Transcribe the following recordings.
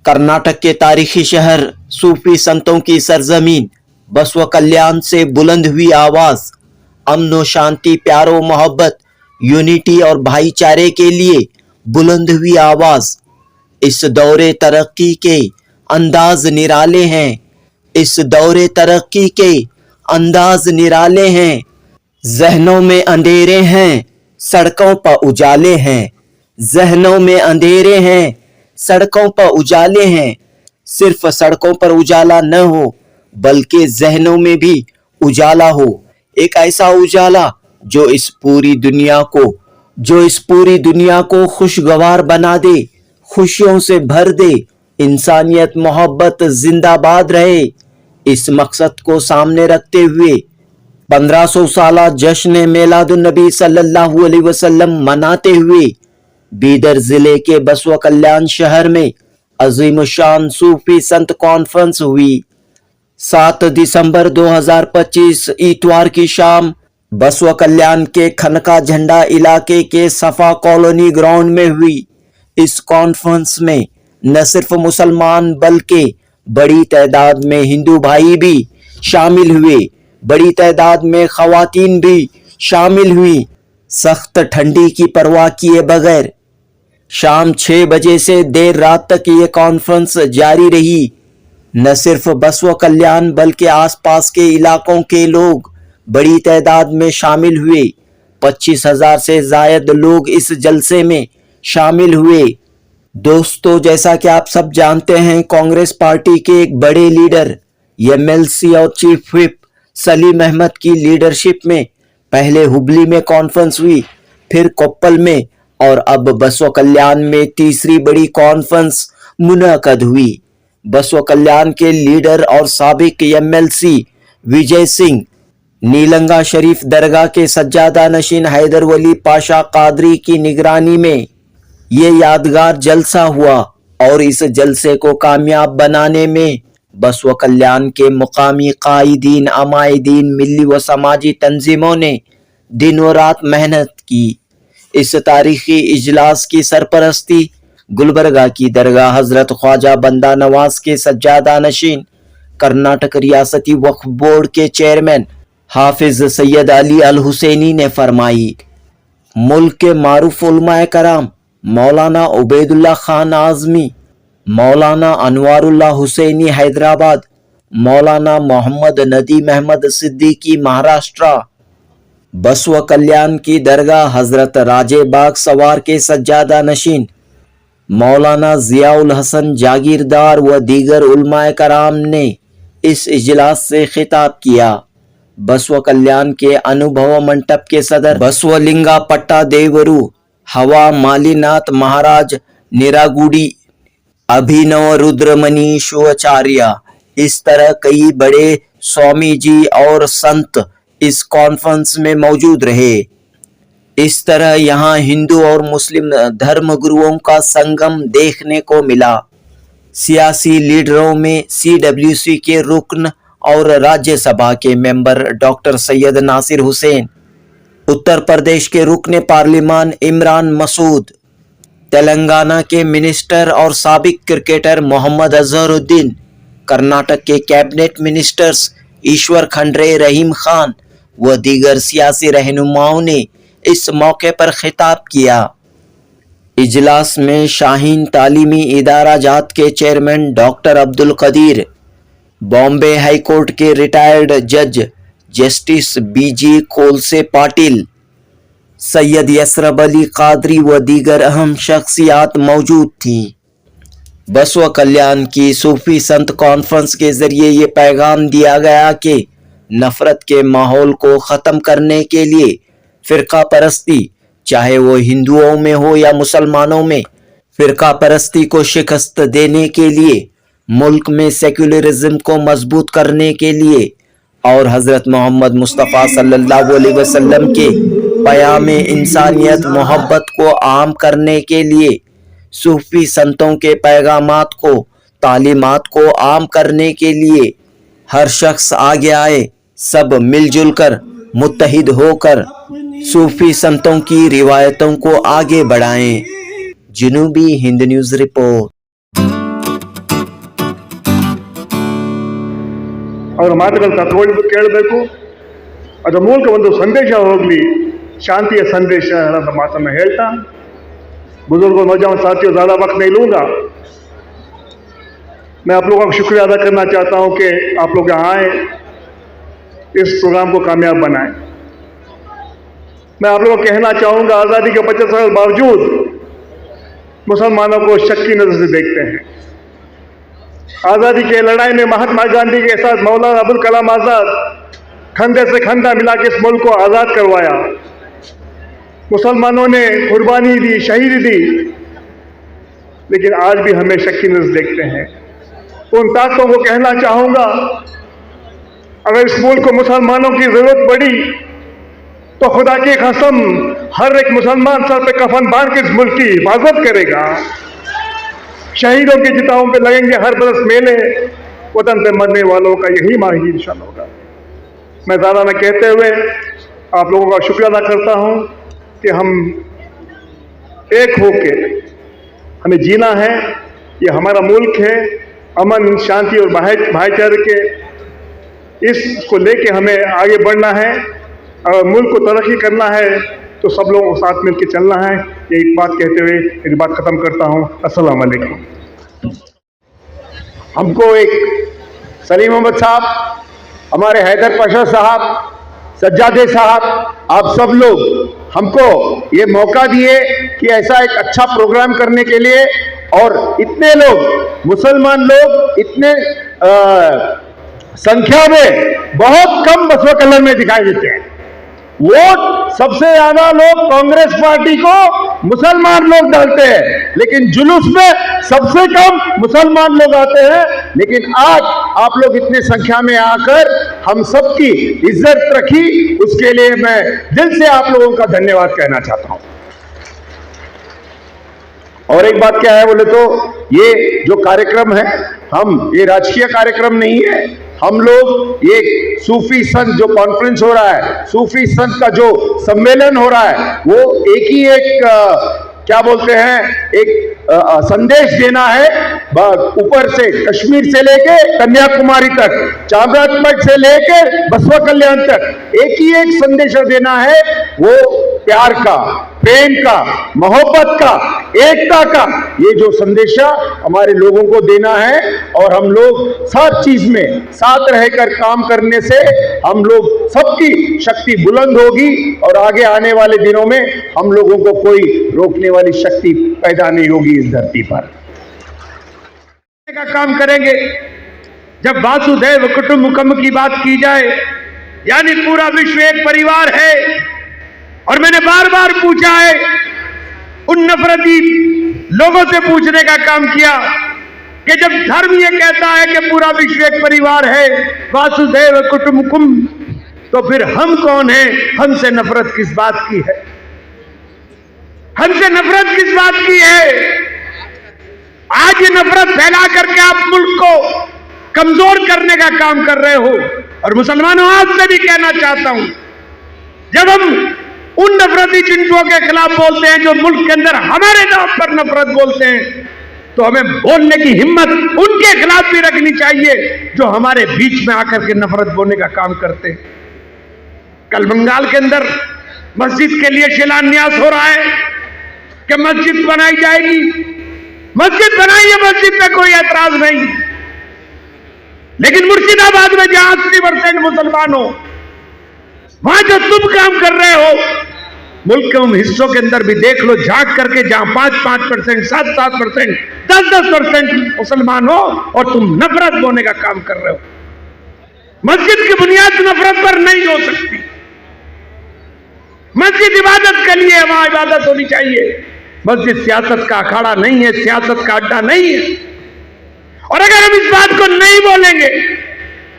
कर्नाटक के तारीखी शहर, सूफी संतों की सरजमीन बसव कल्याण से बुलंद हुई आवाज, अमन व शांति, प्यार व मोहब्बत, यूनिटी और भाईचारे के लिए बुलंद हुई आवाज। इस दौरे तरक्की के अंदाज निराले हैं, इस दौरे तरक्की के अंदाज निराले हैं। जहनों में अंधेरे हैं, सड़कों पर उजाले हैं, जहनों में अंधेरे हैं, सड़कों पर उजाले हैं। सिर्फ सड़कों पर उजाला न हो बल्कि जहनों में भी उजाला हो, एक ऐसा उजाला जो इस पूरी दुनिया को खुशगवार बना दे, खुशियों से भर दे, इंसानियत मोहब्बत जिंदाबाद रहे। इस मकसद को सामने रखते हुए 1500 साला जश्न मिलादुन नबी सल्लल्लाहु अलैहि वसल्लम मनाते हुए बीदर जिले के बसव कल्याण शहर में अजीम शान सूफी संत कॉन्फ्रेंस हुई। 7 दिसंबर 2025 इतवार की शाम बसव कल्याण के खनका झंडा इलाके के सफा कॉलोनी ग्राउंड में हुई। इस कॉन्फ्रेंस में न सिर्फ मुसलमान बल्कि बड़ी तादाद में हिंदू भाई भी शामिल हुए, बड़ी तादाद में खवातीन भी शामिल हुई। सख्त ठंडी की परवाह किए बगैर शाम 6 बजे से देर रात तक ये कॉन्फ्रेंस जारी रही। न सिर्फ बसव कल्याण बल्कि आसपास के इलाकों के लोग बड़ी तादाद में शामिल हुए। 25,000 से जायद लोग इस जलसे में शामिल हुए। दोस्तों, जैसा कि आप सब जानते हैं, कांग्रेस पार्टी के एक बड़े लीडर एमएलसी और चीफ व्हिप सलीम अहमद की लीडरशिप में पहले हुबली में कॉन्फ्रेंस हुई, फिर कोप्पल में और अब बसव कल्याण में तीसरी बड़ी कॉन्फ्रेंस मुनअकद हुई। बसव कल्याण के लीडर और साबिक एमएलसी विजय सिंह नीलंगा शरीफ दरगाह के सज्जादा नशीन हैदर वली पाशा कादरी की निगरानी में ये यादगार जलसा हुआ और इस जलसे को कामयाब बनाने में बसव कल्याण के मुकामी कायदीन, अमायदीन, मिली व समाजी तंजीमों ने दिन व रात मेहनत की। इस तारीखी इजलास की सरपरस्ती गुलबर्गा की दरगाह हजरत ख्वाजा बंदा नवाज के सज्जादा नशीन, कर्नाटक रियासती वक्फ बोर्ड के चेयरमैन हाफिज सैयद अली अल हुसैनी ने फरमाई। मुल्क के मारूफ उलमाए कराम मौलाना उबैदुल्ला खान आजमी, मौलाना अनवारुल्लाह हुसैनी हैदराबाद, मौलाना मोहम्मद नदीम अहमद सिद्दीकी महाराष्ट्र, बसव कल्याण की दरगाह हजरत राजे बाग सवार के सज्जादा नशीन मौलाना जियाउल हसन जागीरदार व दीगर उलमाए कराम ने इस इजलास से खिताब किया। बसव कल्याण के अनुभव मंडप के सदर बसवलिंगा पट्टा देवरू, हवा मालीनाथ महाराज निरागुड़ी, अभिनव रुद्रमणि शिवाचार्य, इस तरह कई बड़े स्वामी जी और संत इस कॉन्फ्रेंस में मौजूद रहे। इस तरह यहाँ हिंदू और मुस्लिम धर्म गुरुओं का संगम देखने को मिला। सियासी लीडरों में CWC के रुकन और राज्यसभा के मेंबर डॉक्टर सैयद नासिर हुसैन, उत्तर प्रदेश के रुकन पार्लिमान इमरान मसूद, तेलंगाना के मिनिस्टर और साबिक क्रिकेटर मोहम्मद अजहरुद्दीन, कर्नाटक के कैबिनेट मिनिस्टर्स ईश्वर खंड्रे, रहीम खान व दीगर सियासी रहनुमाओं ने इस मौके पर खिताब किया। इजलास में शाहीन तालीमी इदारा जात के chairman doctor Abdul Qadeer, Bombay high court के रिटायर्ड जज जस्टिस BG कोलसे पाटिल, सैयद यसरब अली कादरी व दीगर अहम शख्सियात मौजूद थीं। बसव कल्याण की सूफी संत कॉन्फ्रेंस के जरिए ये पैगाम दिया गया कि नफरत के माहौल को ख़त्म करने के लिए फ़िरका परस्ती, चाहे वो हिंदुओं में हो या मुसलमानों में, फ़िरका परस्ती को शिकस्त देने के लिए, मुल्क में सेक्युलरिज्म को मजबूत करने के लिए और हज़रत मोहम्मद मुस्तफ़ा सल्लल्लाहु अलैहि वसल्लम के पयाम इंसानियत मोहब्बत को आम करने के लिए सूफी संतों के पैगामात को, तालीमात को आम करने के लिए हर शख्स आगे आए। सब मिलजुल कर, मुत्तहिद होकर सूफी संतों की रिवायतों को आगे बढ़ाएं। जनूबी हिंद न्यूज़ रिपोर्ट। ಅವರ ಮಾತುಗಳನ್ನು ತತ್ವಗಳು ಕೇಳಬೇಕು. ಅದರ ಮೂಲಕ ಒಂದು ಸಂದೇಶ ಹೋಗಲಿ, ಶಾಂತಿಯ ಸಂದೇಶ ಅನ್ನೋ ಮಾತನ್ನು ಹೇಳ್ತಾ, बुजुर्गों नौजवान साथियों, ज़्यादा वक्त नहीं लूँगा। मैं आप लोगों का शुक्रिया अदा करना चाहता हूँ कि आप लोग यहाँ आए, इस प्रोग्राम को कामयाब बनाएं। मैं आप लोगों को कहना चाहूँगा, आज़ादी के 50 साल बावजूद मुसलमानों को शक की नज़र से देखते हैं। आज़ादी की लड़ाई में महात्मा गांधी के साथ मौलाना अबुल कलाम आज़ाद खंडे से खंडा मिला के इस मुल्क को आज़ाद करवाया। मुसलमानों ने कुर्बानी दी, शहीदी दी, लेकिन आज भी हमें शक की नज़र देखते हैं। उन ताकतों को कहना चाहूँगा, अगर इस मुल्क को मुसलमानों की ज़रूरत पड़ी तो खुदा की कसम हर एक मुसलमान सर पे कफन बांध के इस मुल्क की हिफाजत करेगा। शहीदों की चिताओं पे लगेंगे हर बरस मेले, वतन पे मरने वालों का यही माही निशान होगा। मैं ज़्यादा न कहते हुए आप लोगों का शुक्रिया अदा करता हूँ कि हम एक होके हमें जीना है। ये हमारा मुल्क है, अमन, शांति और भाईचारे के इसको लेके हमें आगे बढ़ना है। अगर मुल्क को तरक्की करना है तो सब लोगों को साथ मिलकर चलना है। ये एक बात कहते हुए मेरी बात ख़त्म करता हूँ। अस्सलाम वालेकुम। हमको एक सलीम अहमद साहब, हमारे हैदर पाशा साहब, सज्जादे साहब, आप सब लोग हमको ये मौका दिए कि ऐसा एक अच्छा प्रोग्राम करने के लिए, और इतने लोग मुसलमान लोग इतने संख्या में बहुत कम बसवा कलर में दिखाई देते हैं। वोट सबसे ज्यादा लोग कांग्रेस पार्टी को मुसलमान लोग डालते हैं, लेकिन जुलूस में सबसे कम मुसलमान लोग आते हैं। लेकिन आज आप लोग इतने संख्या में आकर हम सबकी इज्जत रखी, उसके लिए मैं दिल से आप लोगों का धन्यवाद कहना चाहता हूं। और एक बात क्या है बोले तो, ये जो कार्यक्रम है, हम ये राजकीय कार्यक्रम नहीं है। हम लोग ये सूफी संत जो कॉन्फ्रेंस हो रहा है, सूफी संत का जो सम्मेलन हो रहा है, वो एक ही एक क्या बोलते हैं, एक संदेश देना है। ऊपर से कश्मीर से लेके कन्याकुमारी तक, चामराजपट से लेके बसवा कल्याण तक एक ही एक संदेश देना है, वो प्यार का, प्रेम का, मोहब्बत का, एकता का। ये जो संदेशा हमारे लोगों को देना है, और हम लोग सब चीज में साथ रहकर काम करने से हम लोग सबकी शक्ति बुलंद होगी, और आगे आने वाले दिनों में हम लोगों को कोई रोकने वाली शक्ति पैदा नहीं होगी इस धरती पर। का काम करेंगे। जब वासुदेव कुटुंबकम की बात की जाए, यानी पूरा विश्व एक परिवार है, और मैंने बार बार पूछा है, उन नफरती लोगों से पूछने का काम किया कि जब धर्म ये कहता है कि पूरा विश्व एक परिवार है, वासुदेव कुटुंबकम, तो फिर हम कौन हैं? हमसे नफरत किस बात की है? हमसे नफरत किस बात की है? आज ये नफरत फैला करके आप मुल्क को कमजोर करने का काम कर रहे हो। और मुसलमानों, आज से भी कहना चाहता हूं, जब हम उन नफरती चिंटुओं के खिलाफ बोलते हैं जो मुल्क के अंदर हमारे नाम पर नफरत बोलते हैं, तो हमें बोलने की हिम्मत उनके खिलाफ भी रखनी चाहिए जो हमारे बीच में आकर के नफरत बोलने का काम करते हैं। कल बंगाल के अंदर मस्जिद के लिए शिलान्यास हो रहा है कि मस्जिद बनाई जाएगी। मस्जिद बनाई है, मस्जिद पे कोई ऐतराज नहीं, लेकिन मुर्शिदाबाद में जहां 80% मुसलमान हो, वहां जो तुम काम कर रहे हो, मुल्क के उन हिस्सों के अंदर भी देख लो, झांक करके, जहां 5-5%, 7-7%, 10-10% मुसलमान हो, और तुम नफरत बोने का काम कर रहे हो। मस्जिद की बुनियाद नफरत पर नहीं हो सकती। मस्जिद इबादत के लिए, वहां इबादत होनी चाहिए। मस्जिद सियासत का अखाड़ा नहीं है, सियासत का अड्डा नहीं है। और अगर हम इस बात को नहीं बोलेंगे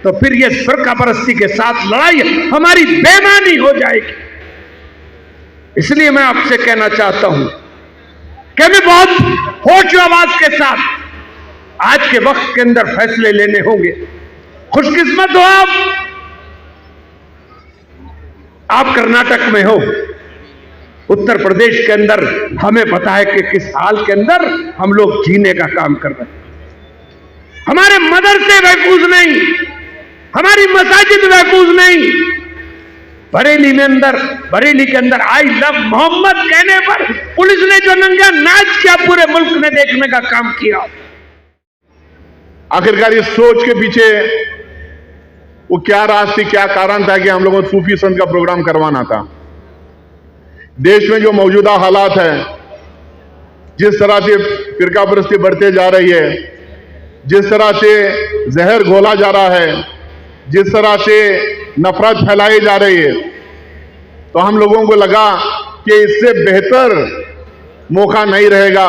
तो फिर ये फिरका परस्ती के साथ लड़ाई हमारी बेईमानी हो जाएगी। इसलिए मैं आपसे कहना चाहता हूं कि हमें बहुत होश आवाज के साथ आज के वक्त के अंदर फैसले लेने होंगे। खुशकिस्मत हो आप कर्नाटक में हो, उत्तर प्रदेश के अंदर हमें पता है कि किस हाल के अंदर हम लोग जीने का काम कर रहे हैं। हमारे मदरसे महफूज नहीं, हमारी मसाजिद महफूज नहीं। बरेली के अंदर आई लव मोहम्मद कहने पर पुलिस ने जो नंगा नाच किया पूरे मुल्क ने देखने का काम किया। आखिरकार इस सोच के पीछे वो क्या राज थी, क्या कारण था कि हम लोगों को सूफी संत का प्रोग्राम करवाना था। देश में जो मौजूदा हालात है, जिस तरह से फिरका परस्ती बढ़ते जा रही है, जिस तरह से जहर घोला जा रहा है, जिस तरह से नफरत फैलाई जा रही है, तो हम लोगों को लगा कि इससे बेहतर मौका नहीं रहेगा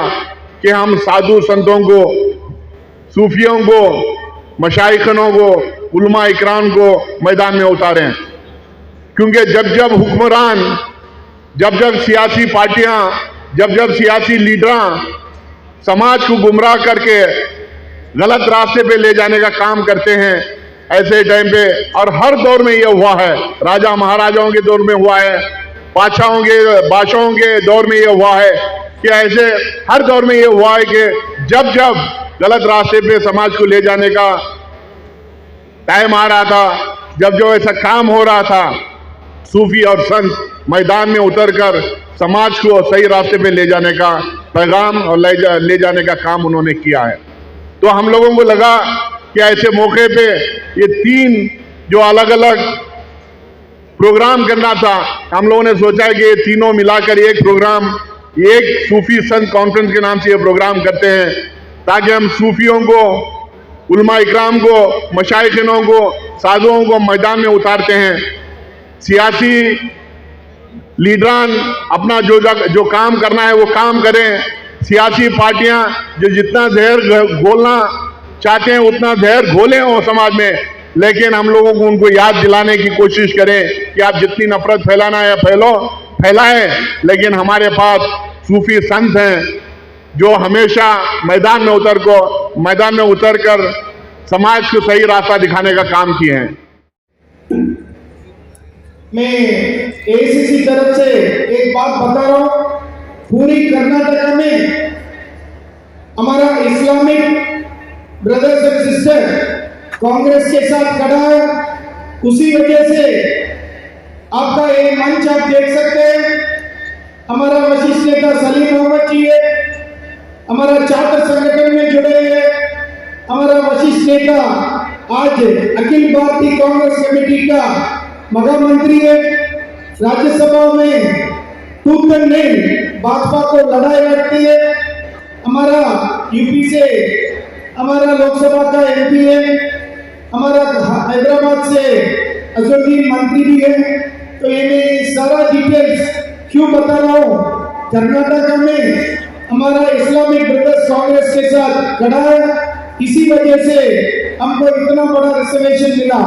कि हम साधु संतों को, सूफियों को, मशाइखनों को, उलमा इकराम को मैदान में उतारें। क्योंकि जब जब हुक्मरान, जब जब सियासी पार्टियां, जब जब सियासी लीडर समाज को गुमराह करके गलत रास्ते पे ले जाने का काम करते हैं, ऐसे टाइम पे, और हर दौर में यह हुआ है, राजा महाराजाओं के दौर में हुआ है, बादशाहों के दौर में यह हुआ है कि ऐसे हर दौर में यह हुआ है कि जब जब गलत रास्ते पे समाज को ले जाने का टाइम आ रहा था, जब जो ऐसा काम हो रहा था, सूफी और संत मैदान में उतरकर समाज को सही रास्ते पे ले जाने का पैगाम और ले जाने का काम उन्होंने किया है। तो हम लोगों को लगा कि ऐसे मौके पे ये तीन जो अलग अलग प्रोग्राम करना था, हम लोगों ने सोचा कि ये तीनों मिलाकर एक प्रोग्राम, एक सूफी संत कॉन्फ्रेंस के नाम से ये प्रोग्राम करते हैं, ताकि हम सूफियों को, उलमा इकराम को, मशाइखिनों को, साधुओं को मैदान में उतारते हैं। सियासी लीडरान अपना जो काम करना है वो काम करें। सियासी पार्टियां जो जितना जहर घोलना चाहते हैं उतना जहर घोले हो समाज में, लेकिन हम लोगों को उनको याद दिलाने की कोशिश करें कि आप जितनी नफरत फैलाना है फैलाएं, लेकिन हमारे पास सूफी संत हैं जो हमेशा मैदान में उतरकर समाज को सही रास्ता दिखाने का काम किए हैं। मैं एसीसी तरफ से एक बात बता रहा हूं, पूरी कर्नाटक में हमारा Islamic brothers and sister Congress के साथ खड़ा है। उसी वजह से आपका ये मंच आप देख सकते हैं, हमारा वशिष्ठ नेता सलीम अहमद जी है, हमारा छात्र संगठन में जुड़े हैं, हमारा वशिष्ठ नेता आज अखिल भारतीय कांग्रेस कमेटी का महामंत्री है, राज्यसभा में टूथ एंड नेल भाजपा को लड़ाई लड़ती है, हमारा यूपी से हमारा लोकसभा का एमपी है, हमारा हैदराबाद से अजहरुद्दीन मंत्री भी है। तो ये मैं सारा डिटेल्स क्यों बता रहा हूँ, कर्नाटक में हमारा इस्लामिक ब्रदर्स कांग्रेस के साथ खड़ा है, इसी वजह से हमको इतना बड़ा रिजर्वेशन मिला।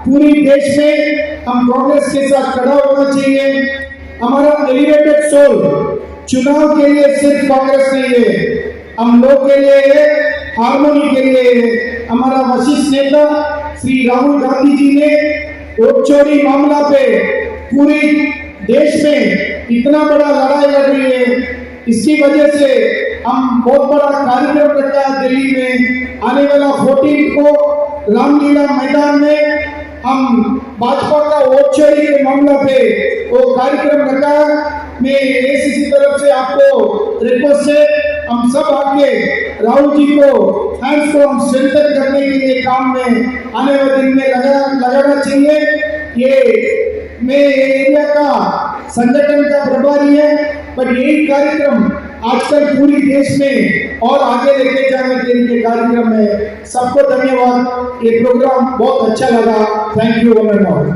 पूरी देश में हम कांग्रेस के साथ खड़ा होना चाहिए। हमारा एलिवेटेड सोल चुनाव के लिए सिर्फ कांग्रेस नहीं है, हम लोग के लिए है, हार्मोनी के लिए है। हमारा वशिष्ठ नेता श्री राहुल गांधी जी ने वोट चोरी मामला पे पूरी देश में इतना बड़ा लड़ाई लड़ रही है, इसकी वजह से हम बहुत बड़ा कार्यक्रम रखा है दिल्ली में। आने वाला 14 को रामलीला मैदान में हम भाजपा का वोट चोरी के मामला पे वो कार्यक्रम रखा है। मैं एसीसी तरफ से आपको रिक्वेस्ट है, हम सब आके राहुल जी को फैंस को हम स्ट्रेंथन करने के लिए काम में आने वाले दिन में लगाना चाहिए। ये मैं एरिया का संगठन का प्रभारी है, पर यही कार्यक्रम आजकल पूरी देश में और आगे लेके जाने के लिए कार्यक्रम है। सबको धन्यवाद, ये प्रोग्राम बहुत अच्छा लगा, थैंक यू वन ऑल।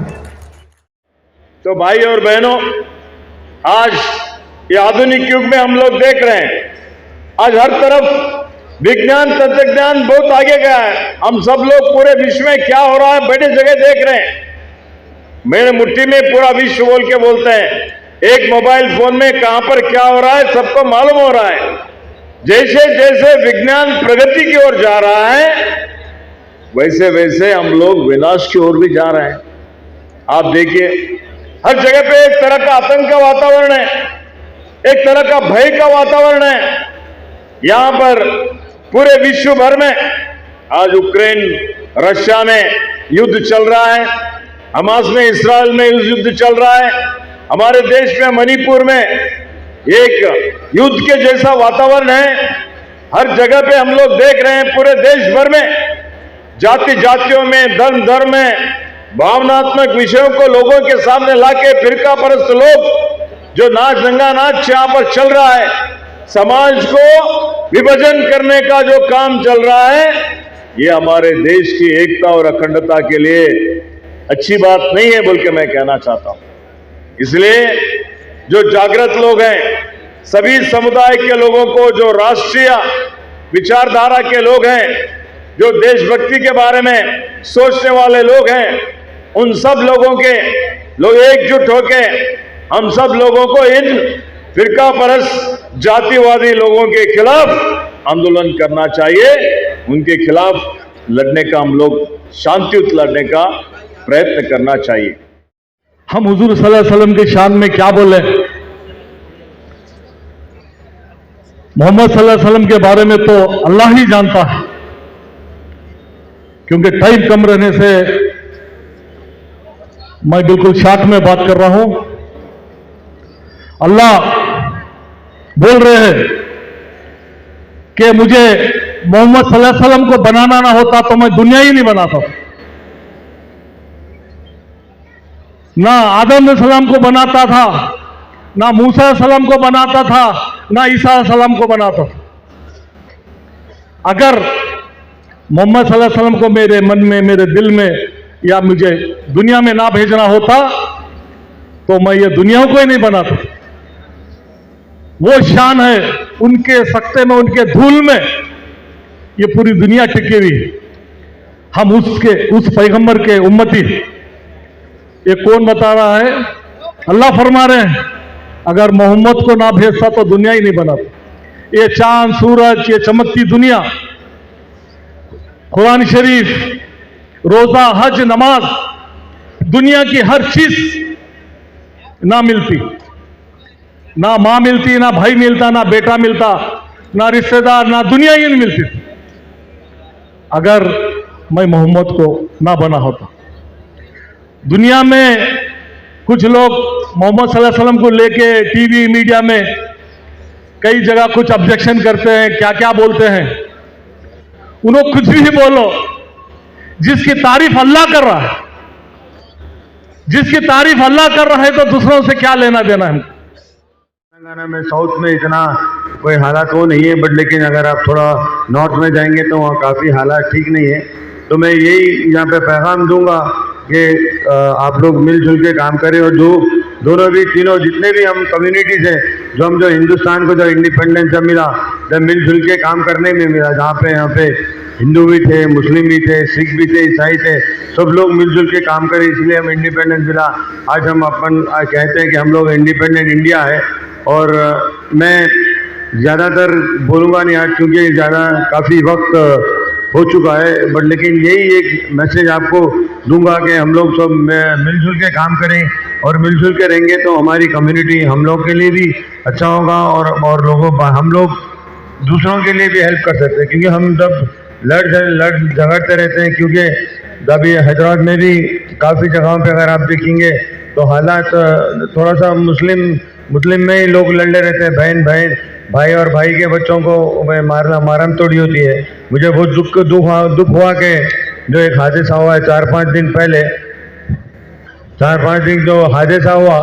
तो भाई और बहनों, आज ये आधुनिक युग में हम लोग देख रहे हैं, आज हर तरफ विज्ञान तंत्रज्ञान बहुत आगे गया है। हम सब लोग पूरे विश्व में क्या हो रहा है बड़ी जगह देख रहे हैं। मेरे मुट्ठी में पूरा विश्व बोल के बोलते हैं, एक मोबाइल फोन में कहां पर क्या हो रहा है सबको मालूम हो रहा है। जैसे जैसे विज्ञान प्रगति की ओर जा रहा है वैसे वैसे हम लोग विनाश की ओर भी जा रहे हैं। आप देखिए हर जगह पे एक तरह का आतंक का वातावरण है, एक तरह का भय का वातावरण है। यहां पर पूरे विश्व भर में आज यूक्रेन रशिया में युद्ध चल रहा है, हमास में इस्राएल में युद्ध चल रहा है, हमारे देश में मणिपुर में एक युद्ध के जैसा वातावरण है। हर जगह पे हम लोग देख रहे हैं पूरे देश भर में जाति जातियों में धर्म धर्म में भावनात्मक विषयों को लोगों के सामने लाके फिरका परस्त लोग जो नाच दंगा नाच यहां पर चल रहा है, समाज को विभाजन करने का जो काम चल रहा है, ये हमारे देश की एकता और अखंडता के लिए अच्छी बात नहीं है बोल के मैं कहना चाहता हूं। इसलिए जो जागृत लोग हैं, सभी समुदाय के लोगों को, जो राष्ट्रीय विचारधारा के लोग हैं, जो देशभक्ति के बारे में सोचने वाले लोग हैं, उन सब लोगों के लोग एकजुट होके हम सब लोगों को इन फिरका परस्त जातिवादी लोगों के खिलाफ आंदोलन करना चाहिए। उनके खिलाफ लड़ने का हम लोग शांतियुत लड़ने का प्रयत्न करना चाहिए। हम हुजूर सल्लल्लाहु अलैहि वसल्लम की शान में क्या बोले, मोहम्मद सल्लल्लाहु अलैहि वसल्लम के बारे में तो अल्लाह ही जानता है, क्योंकि टाइम कम रहने से मैं बिल्कुल शॉर्ट में बात कर रहा हूं। अल्लाह बोल रहे हैं कि मुझे मोहम्मद सल्लल्लाहु अलैहि वसल्लम को बनाना ना होता तो मैं दुनिया ही नहीं बनाता, ना आदम सलाम को बनाता था, ना मूसा सलाम को बनाता था, ना ईसा सलाम को बनाता था। अगर मोहम्मद सल्लल्लाहु अलैहि वसल्लम को मेरे मन में, मेरे दिल में या मुझे दुनिया में ना भेजना होता तो मैं ये दुनिया को ही नहीं बनाता। वो शान है उनके सख्ते में, उनके धूल में ये पूरी दुनिया टिकी हुई। हम उस पैगंबर के उम्मती। ये कौन बता रहा है? अल्लाह फरमा रहे हैं अगर मोहम्मद को ना भेजता तो दुनिया ही नहीं बनाता। ये चांद सूरज, ये चमकती दुनिया, कुरान शरीफ, रोजा, हज, नमाज, दुनिया की हर चीज ना मिलती, ना मां मिलती, ना भाई मिलता, ना बेटा मिलता, ना रिश्तेदार, ना दुनिया ही नहीं मिलती अगर मैं मोहम्मद को ना बना होता। दुनिया में कुछ लोग मोहम्मद सल्लल्लाहु अलैहि वसल्लम को लेके टीवी मीडिया में कई जगह कुछ ऑब्जेक्शन करते हैं, क्या क्या बोलते हैं। उन्होंने कुछ भी बोलो, जिसकी तारीफ अल्लाह कर रहा है, जिसकी तारीफ अल्लाह कर रहा है तो दूसरों से क्या लेना देना है। तेलंगाना में, साउथ में इतना कोई हालात वो नहीं है, बट लेकिन अगर आप थोड़ा नॉर्थ में जाएंगे तो वहाँ काफ़ी हालात ठीक नहीं है। तो मैं यही यहाँ पे पैगाम दूंगा कि आप लोग मिलजुल के काम करें और जो दोनों भी तीनों जितने भी हम कम्युनिटीज़ हैं, जो हिंदुस्तान को जो इंडिपेंडेंस जब मिला, जब मिलजुल के काम करने में मिला, जहाँ पे यहाँ पे हिंदू भी थे, मुस्लिम भी थे, सिख भी थे, ईसाई थे, सब लोग मिलजुल के काम करें, इसलिए हम इंडिपेंडेंस मिला। आज हम कहते हैं कि हम लोग इंडिपेंडेंट इंडिया है। और मैं ज़्यादातर बोलूँगा नहीं आज, क्योंकि ज़्यादा काफ़ी वक्त हो चुका है, बट लेकिन यही एक मैसेज आपको दूंगा कि हम लोग सब मिलजुल के काम करें और मिलजुल के रहेंगे तो हमारी कम्युनिटी हम लोग के लिए भी अच्छा होगा और लोगों हम लोग दूसरों के लिए भी हेल्प कर सकते हैं, क्योंकि हम जब लड़ झगड़ते रहते हैं। क्योंकि अभी हैदराबाद में भी काफ़ी जगहों पे अगर आप देखेंगे तो हालात थोड़ा सा मुस्लिम में ही लोग लड़ते रहते हैं, बहन भाई और भाई के बच्चों को मारम तोड़ी होती है। मुझे बहुत दुख हुआ कि जो एक हादसा हुआ है 4-5 दिन पहले, 4-5 दिन जो हादसा हुआ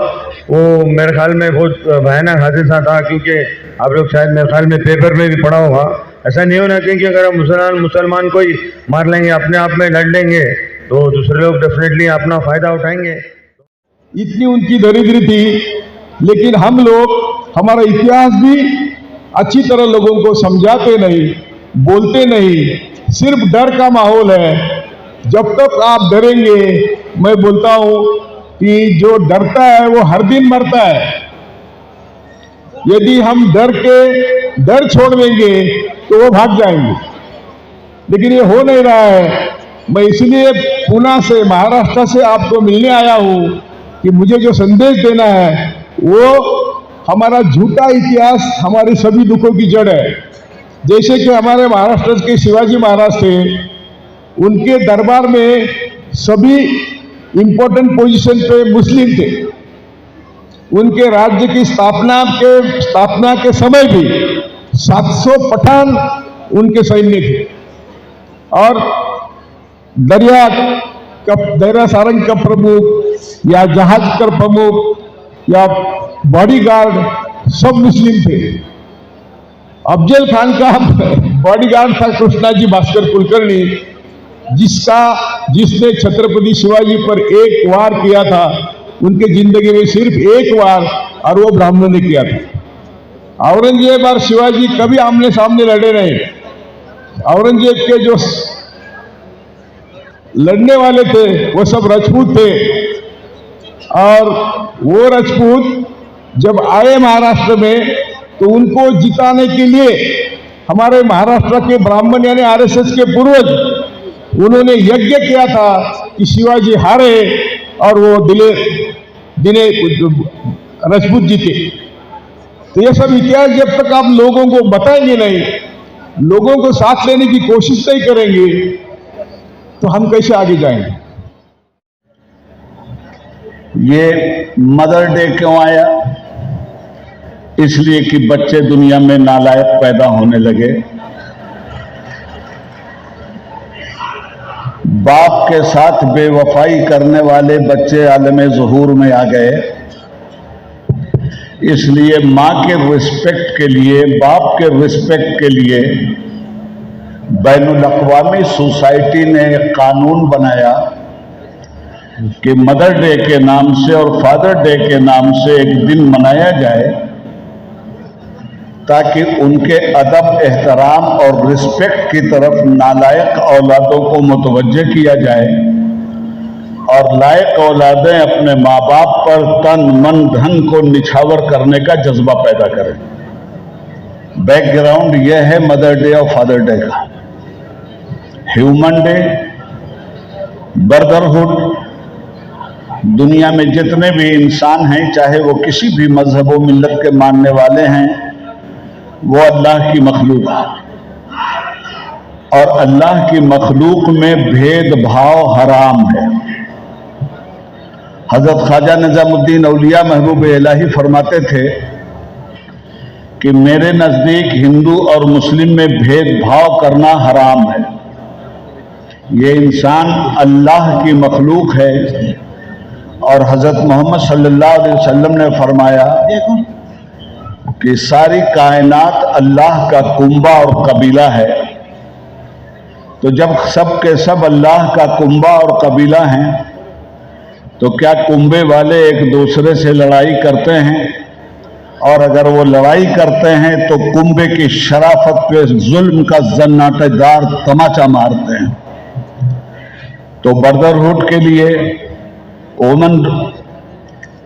वो मेरे ख्याल में बहुत भयानक हादसा था, क्योंकि आप लोग शायद मेरे ख्याल में पेपर में भी पढ़ा होगा। ऐसा नहीं होना चाहिए कि अगर हम मुसलमान को ही मार लेंगे, अपने आप में लड़ लेंगे, तो दूसरे लोग डेफिनेटली अपना फ़ायदा उठाएंगे। इतनी उनकी दरिद्री थी, लेकिन हम लोग, हमारा इतिहास भी अच्छी तरह लोगों को समझाते नहीं, बोलते नहीं, सिर्फ डर का माहौल है। जब तक आप डरेंगे, मैं बोलता हूँ कि जो डरता है वो हर दिन मरता है। यदि हम डर छोड़ देंगे तो वो भाग जाएंगे, लेकिन ये हो नहीं रहा है। मैं इसलिए पुणे से, महाराष्ट्र से आपको मिलने आया हूं कि मुझे जो संदेश देना है वो हमारा झूठा इतिहास हमारे सभी दुखों की जड़ है। जैसे कि हमारे महाराष्ट्र के शिवाजी महाराज थे, उनके दरबार में सभी इंपॉर्टेंट पोजीशन पे मुस्लिम थे। उनके राज्य की स्थापना के समय भी 700 पठान उनके सैन्य थे, और दरिया सारंग का प्रमुख या जहाज का प्रमुख या बॉडीगार्ड सब मुस्लिम थे। अफजल खान का बॉडीगार्ड था कृष्णाजी भास्कर कुलकर्णी, जिसने छत्रपति शिवाजी पर एक वार किया था उनके जिंदगी में, सिर्फ एक वार, और वो ब्राह्मण ने किया था। औरंगजेब और शिवाजी कभी आमने सामने लड़े नहीं। औरंगजेब के जो लड़ने वाले थे वो सब राजपूत थे, और वो राजपूत जब आए महाराष्ट्र में तो उनको जिताने के लिए हमारे महाराष्ट्र के ब्राह्मण यानी आरएसएस के पूर्वज, उन्होंने यज्ञ किया था कि शिवाजी हारे और वो दिने राजपूत जीते। तो ये सब इतिहास जब तक आप लोगों को बताएंगे नहीं, लोगों को साथ लेने की कोशिश नहीं करेंगे, तो हम कैसे आगे जाएंगे। ये मदर डे क्यों आया? इसलिए कि बच्चे दुनिया में नालायक पैदा होने लगे। बाप के साथ बेवफाई करने वाले बच्चे आलमे ज़ुहूर में आ गए। इसलिए माँ के रिस्पेक्ट के लिए, बाप के रिस्पेक्ट के लिए बैनुल अक़वामी सोसाइटी ने एक कानून बनाया कि मदर डे के नाम से और फादर डे के नाम से एक दिन मनाया जाए, ताकि उनके अदब, एहतराम और रिस्पेक्ट की तरफ नालायक औलादों को मुतवज्जे किया जाए, और लायक औलादें अपने माँ बाप पर तन मन धन को निछावर करने का जज्बा पैदा करें। बैकग्राउंड यह है मदर डे और फादर डे का। ह्यूमन डे, ब्रदरहुड, दुनिया में जितने भी इंसान हैं, चाहे वो किसी भी मजहब व मिल्लत के मानने वाले हैं, वो अल्लाह की मखलूक है, और अल्लाह की मखलूक में भेदभाव हराम है। हजरत ख्वाजा निजामुद्दीन औलिया महबूब इलाही फरमाते थे कि मेरे नज़दीक हिंदू और मुस्लिम में भेदभाव करना हराम है। ये इंसान अल्लाह की मखलूक है, और हजरत मोहम्मद सल्लल्लाहु अलैहि वसल्लम ने फरमाया कि सारी कायनात अल्लाह का कुंबा और कबीला है। तो जब सब के सब अल्लाह का कुंबा और कबीला हैं, तो क्या कुंबे वाले एक दूसरे से लड़ाई करते हैं? और अगर वो लड़ाई करते हैं तो कुंबे की शराफत पे जुल्म का जन्नाटेदार तमाचा मारते हैं। तो ब्रदरहुड के लिए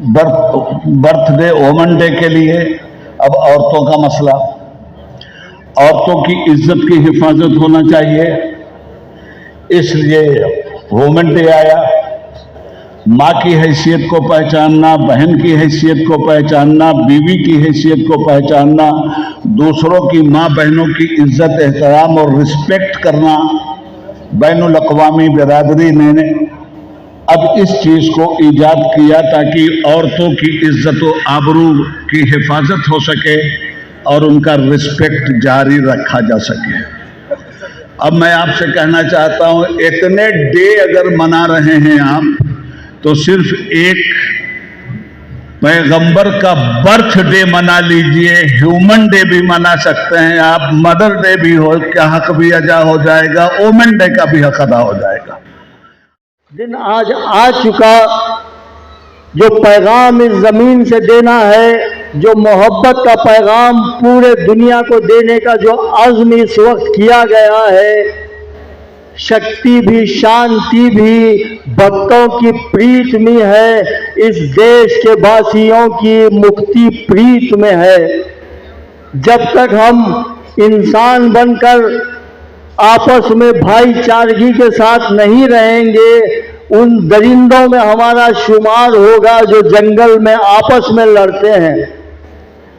बर्थडे वोमन डे के लिए अब औरतों का मसला, औरतों की इज्जत की हिफाजत होना चाहिए, इसलिए वोमन डे आया। माँ की हैसियत को पहचानना, बहन की हैसियत को पहचानना, बीवी की हैसियत को पहचानना, दूसरों की माँ बहनों की इज्जत, एहतराम और रिस्पेक्ट करना, बैनुल अक़वामी बिरादरी ने अब इस चीज़ को ईजाद किया ताकि औरतों की इज्जत व आबरू की हिफाजत हो सके और उनका रिस्पेक्ट जारी रखा जा सके। अब मैं आपसे कहना चाहता हूँ, इतने डे अगर मना रहे हैं आप, तो सिर्फ एक पैगंबर का बर्थडे मना लीजिए, ह्यूमन डे भी मना सकते हैं आप, मदर डे भी हो का हक भी अदा हो जाएगा, वोमेन डे का भी हक अदा हो जाएगा। दिन आज आ चुका, जो पैगाम इस ज़मीन से देना है, जो मोहब्बत का पैगाम पूरे दुनिया को देने का जो अज़्म इस वक्त किया गया है, शक्ति भी शांति भी भक्तों की प्रीत में है, इस देश के वासियों की मुक्ति प्रीत में है। जब तक हम इंसान बनकर आपस में भाईचारगी के साथ नहीं रहेंगे, उन दरिंदों में हमारा शुमार होगा जो जंगल में आपस में लड़ते हैं।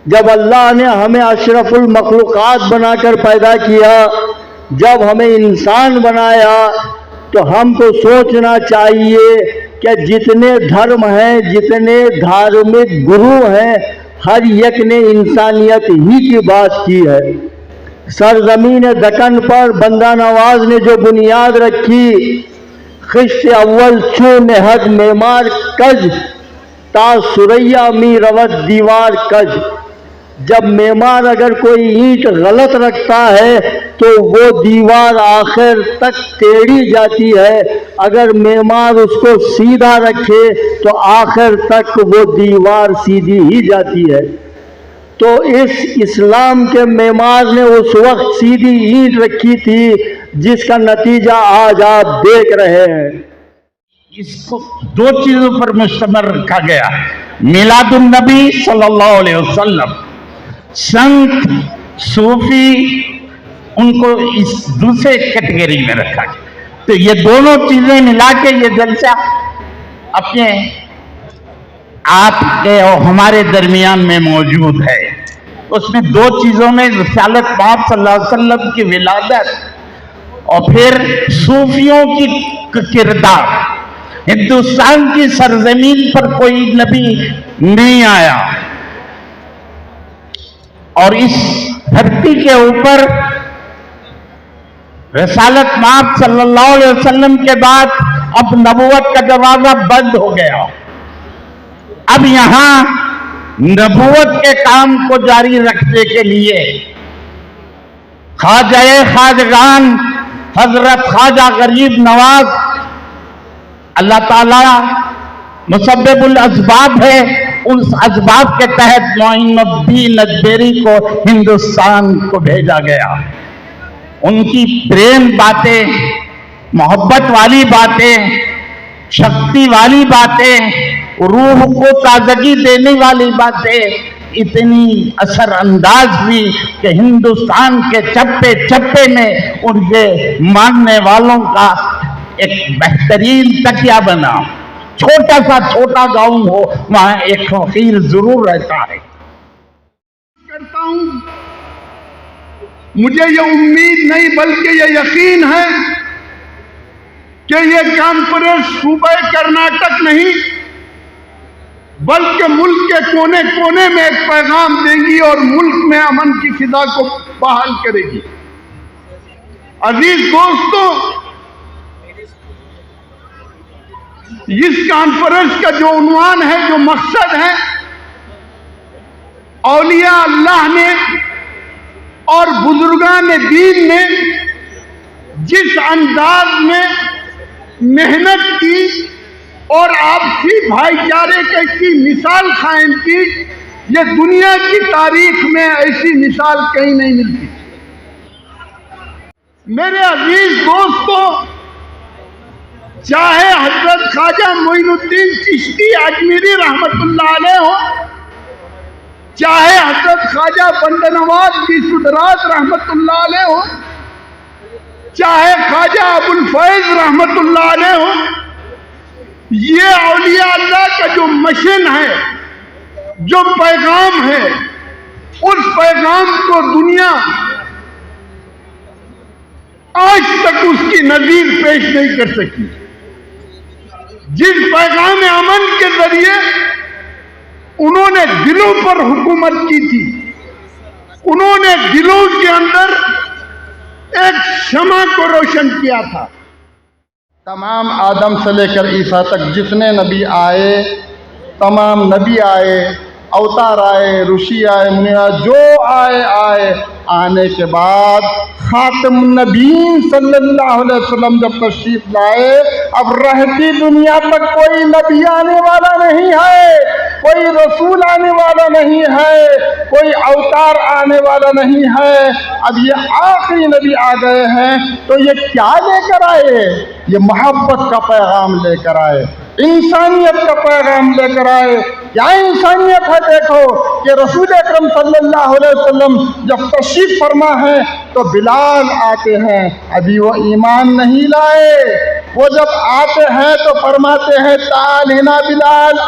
जब अल्लाह ने हमें अशरफुल मखलूक़ात बनाकर पैदा किया, जब हमें इंसान बनाया, तो हमको सोचना चाहिए कि जितने धर्म हैं, जितने धार्मिक गुरु हैं, हर एक ने इंसानियत ही की बात की है। सरजमीन दक्कन पर बंदा नवाज ने जो बुनियाद रखी, खिश्त अव्वल चू नेहद मेमार कज ता सुरैया मी रवत दीवार कज। जब मेमार अगर कोई ईंट गलत रखता है तो वो दीवार आखिर तक टेढ़ी जाती है, अगर मेमार उसको सीधा रखे तो आखिर तक वो दीवार सीधी ही जाती है। तो इस इस्लाम के मेमार ने उस वक्त सीधी ईंट रखी थी, जिसका नतीजा आज आप देख रहे हैं। इसको दो चीजों पर मुश्तमिल रखा गया, मिलादुन नबी सल्लल्लाहु अलैहि वसल्लम, संत सूफी, उनको इस दूसरे कैटेगरी में रखा गया। तो ये दोनों चीजें मिला के ये जलसा अपने आपके और हमारे दरमियान में मौजूद है। उसमें दो चीजों में रिसालत पाक सल्लल्लाहु अलैहि वसल्लम की विलादत और फिर सूफियों की किरदार। हिंदुस्तान की सरजमीन पर कोई नबी नहीं आया और इस धरती के ऊपर रिसालत पाक सल्लल्लाहु अलैहि वसल्लम के बाद अब नबूवत का दरवाजा बंद हो गया। अब यहां नबूवत के काम को जारी रखने के लिए ख्वाजा खाजगान हजरत ख्वाजा गरीब नवाज, अल्लाह ताला मुसब्बिबुल असबाब है, उस असबाब के तहत मोइनुद्दीन अजमेरी को हिंदुस्तान को भेजा गया। उनकी प्रेम बातें, मोहब्बत वाली बातें, शक्ति वाली बातें, रूह को ताजगी देने वाली बातें इतनी असरअंदाज हुई कि हिंदुस्तान के चप्पे चप्पे में उनके मानने वालों का एक बेहतरीन तकिया बना। छोटा सा छोटा गांव हो, वहां एक फकीर जरूर रहता है। करता हूं, मुझे ये उम्मीद नहीं बल्कि ये यकीन है कि ये कॉन्फ्रेंस सूबे कर्नाटक नहीं बल्कि मुल्क के कोने कोने में एक पैगाम देगी और मुल्क में अमन की फिजा को बहाल करेगी। अजीज दोस्तों, इस कॉन्फ्रेंस का जो उन्वान है, जो मकसद है, औलिया अल्लाह ने और बुजुर्गान दीन ने जिस अंदाज में मेहनत की और आपसी भाईचारे की मिसाल कायम की, ये दुनिया की तारीख में ऐसी मिसाल कहीं नहीं मिलती। मेरे अजीज दोस्तों, चाहे हजरत ख्वाजा मोइनुद्दीन चिश्ती अजमेरी रहमतुल्लाह अलैह हो, चाहे हजरत ख्वाजा बंदा नवाज बिसुदराज रहमतुल्लाह अलैह हो, चाहे ख्वाजा अबुल फैज रहमतुल्लाह अलैह हो, ये औलिया अल्लाह का जो मिशन है, जो पैगाम है, उस पैगाम को दुनिया आज तक उसकी नजीर पेश नहीं कर सकी। जिस पैगाम अमन के जरिए उन्होंने दिलों पर हुकूमत की थी, उन्होंने दिलों के अंदर एक शमा को रोशन किया था। तमाम आदम से लेकर ईसा तक जितने नबी आए, तमाम नबी आए, अवतार आए, ऋषि आए, मुनि आए, जो आए, आने के बाद खातमुन नबीन सल्लल्लाहु अलैहि वसल्लम जब तशरीफ लाए, अब रहती दुनिया तक कोई नबी आने वाला नहीं है, कोई रसूल आने वाला नहीं है, कोई अवतार आने वाला नहीं है। अब ये आखिरी नबी आ गए हैं, तो ये क्या लेकर आए? ये मोहब्बत का पैगाम लेकर आए। इंसानियत का पैगाम लेकर आए। क्या इंसानियत है देखो कि रसूल अकरम सल्लल्लाहु अलैहि वसल्लम जब तशरीफ फरमा है तो बिलाल आते हैं, अभी वो ईमान नहीं लाए। वो जब आते हैं तो फरमाते हैं ताल हिना बिलाल,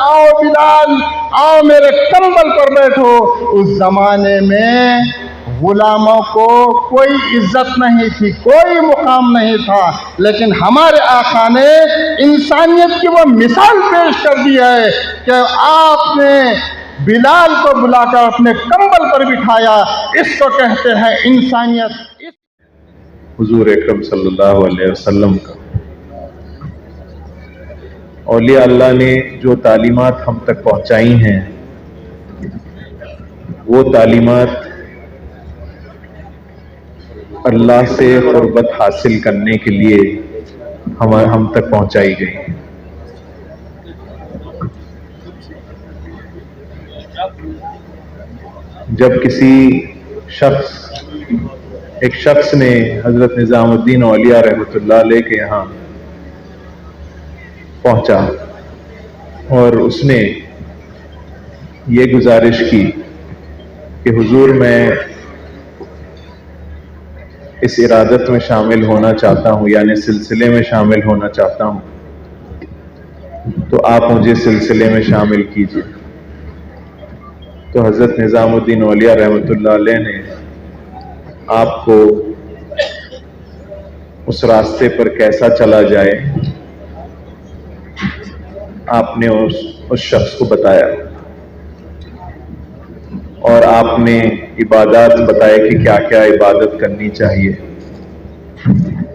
आओ मेरे कंबल पर बैठो। उस जमाने में गुलामों को कोई इज्जत नहीं थी, कोई मुकाम नहीं था, लेकिन हमारे आका ने इंसानियत की वो मिसाल पेश कर दी है कि आपने बिलाल को बुलाकर अपने कंबल पर बिठाया। इसको कहते हैं इंसानियत। हुजूर अकरम सल्लल्लाहु अलैहि वसल्लम का औलिया अल्लाह ने जो तालीमात हम तक पहुंचाई हैं, वो तालीमात अल्लाह से क़ुर्बत हासिल करने के लिए हम तक पहुंचाई गई हैं। जब एक शख्स ने हजरत निज़ामुद्दीन औलिया रहमतुल्लाह अलैह के यहाँ पहुंचा और उसने ये गुजारिश की कि हुजूर मैं इस इरादत में शामिल होना चाहता हूँ, यानी सिलसिले में शामिल होना चाहता हूँ, तो आप मुझे सिलसिले में शामिल कीजिए। तो हजरत निज़ामुद्दीन औलिया रहमतुल्लाह अलैह ने आपको उस रास्ते पर कैसा चला जाए आपने उस शख्स को बताया और आपने इबादत बताया कि क्या क्या इबादत करनी चाहिए,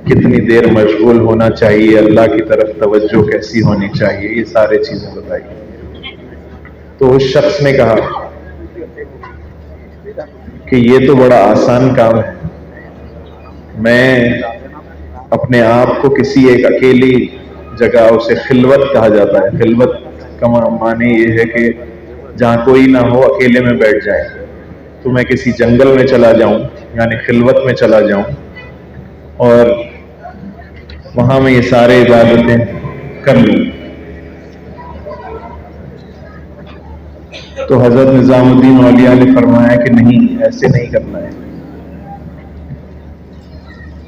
कितनी देर मशगूल होना चाहिए, अल्लाह की तरफ तवज्जो कैसी होनी चाहिए, ये सारी चीजें बताई। तो उस शख्स ने कहा कि ये तो बड़ा आसान काम है, मैं अपने आप को किसी एक अकेली जगह, उसे खिलवत कहा जाता है, खिलवत का माने ये है कि जहाँ कोई ना हो, अकेले में बैठ जाए, तो मैं किसी जंगल में चला जाऊं, यानी खिलवत में चला जाऊं और वहां मैं ये सारे इबादतें कर लूं। तो हजरत निज़ामुद्दीन औलिया ने फरमाया कि नहीं, ऐसे नहीं करना है,